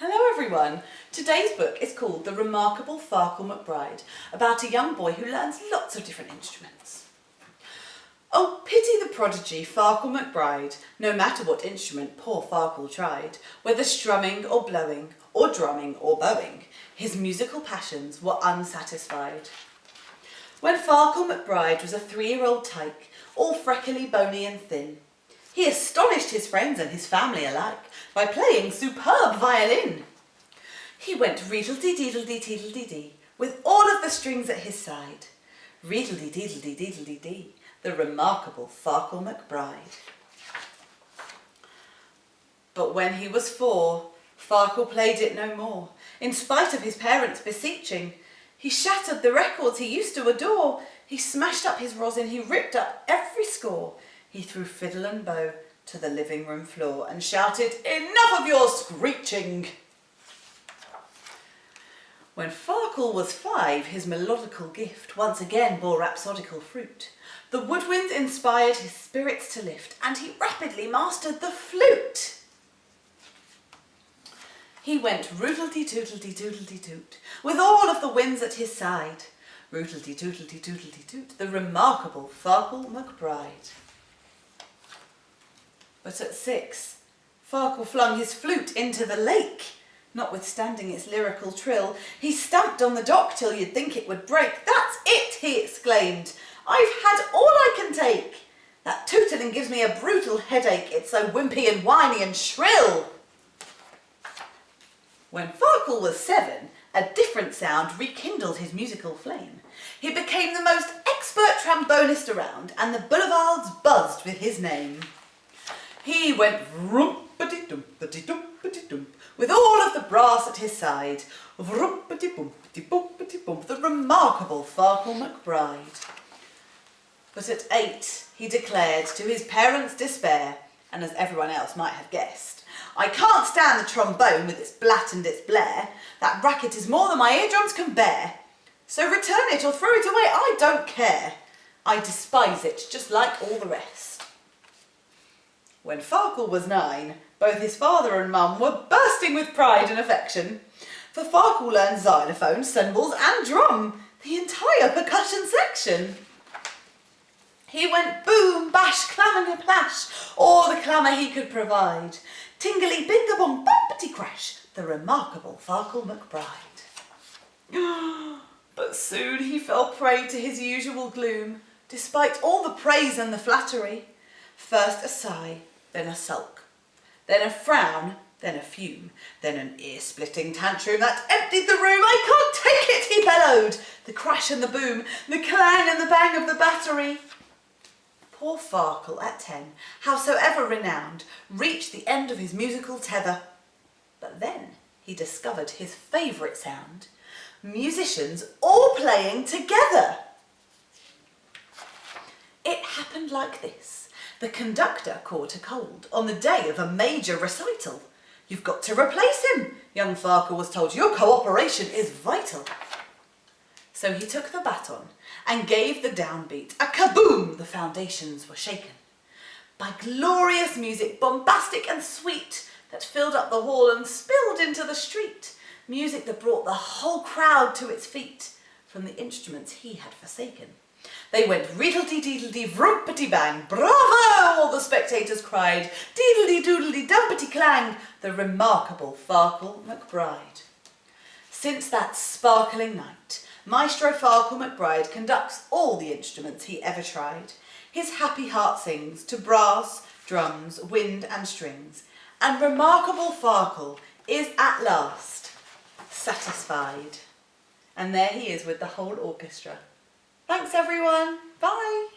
Hello everyone! Today's book is called The Remarkable Farkle McBride, about a young boy who learns lots of different instruments. Oh, pity the prodigy Farkle McBride, no matter what instrument poor Farkle tried, whether strumming or blowing, or drumming or bowing, his musical passions were unsatisfied. When Farkle McBride was a 3-year-old tyke, all freckly, bony and thin, he astonished his friends and his family alike by playing superb violin. He went reedle-dee-deedle-dee-deedle-dee-dee, with all of the strings at his side. Reedle-dee-deedle-dee-deedle-dee-dee, the remarkable Farkle McBride. But when he was 4, Farkle played it no more, in spite of his parents' beseeching. He shattered the records he used to adore. He smashed up his rosin, he ripped up every score. He threw fiddle and bow to the living room floor and shouted, "Enough of your screeching!" When Farkle was 5, his melodical gift once again bore rhapsodical fruit. The woodwind inspired his spirits to lift, and he rapidly mastered the flute. He went roodle-dee-toodle-dee-doodle-dee-toot, with all of the winds at his side. Roodle-dee-toodle-dee-doodle-dee-toot, the remarkable Farkle McBride. But at 6, Farkle flung his flute into the lake. Notwithstanding its lyrical trill, he stamped on the dock till you'd think it would break. "That's it!" he exclaimed. "I've had all I can take. That tootling gives me a brutal headache. It's so wimpy and whiny and shrill." When Farkle was 7, a different sound rekindled his musical flame. He became the most expert trombonist around, and the boulevards buzzed with his name. He went vroom-pa-dee-dum-pa-dee-dum-pa-dee-dum, with all of the brass at his side. Vroom-pa-dee-bum-pa-dee-bum-pa-dee-bum, the remarkable Farkle McBride. But at 8, he declared, to his parents' despair, and as everyone else might have guessed, "I can't stand the trombone with its blat and its blare. That racket is more than my eardrums can bear. So return it or throw it away, I don't care. I despise it just like all the rest." When Farkle was 9, both his father and mum were bursting with pride and affection. For Farkle learned xylophone, cymbals and drum, the entire percussion section. He went boom, bash, clam and plash, all the clamour he could provide. Tingly, bing-a-bong, bumpety-crash, the remarkable Farkle McBride. But soon he fell prey to his usual gloom, despite all the praise and the flattery. First a sigh, then a sulk, then a frown, then a fume, then an ear-splitting tantrum that emptied the room. "I can't take it," he bellowed. The crash and the boom, the clang and the bang of the battery. Poor Farkle at 10, howsoever renowned, reached the end of his musical tether. But then he discovered his favourite sound: musicians all playing together. It happened like this. The conductor caught a cold on the day of a major recital. "You've got to replace him," young Farkle was told. "Your cooperation is vital." So he took the baton and gave the downbeat. A kaboom! The foundations were shaken by glorious music, bombastic and sweet, that filled up the hall and spilled into the street. Music that brought the whole crowd to its feet from the instruments he had forsaken. They went reedle-dee-deedle-dee, vroom-patty-bang. "Bravo!" all the spectators cried. "Deedle-dee-doodle-dee-dumpety-clang," the remarkable Farkle McBride. Since that sparkling night, Maestro Farkle McBride conducts all the instruments he ever tried. His happy heart sings to brass, drums, wind and strings, and remarkable Farkle is at last satisfied. And there he is with the whole orchestra. Thanks everyone. Bye.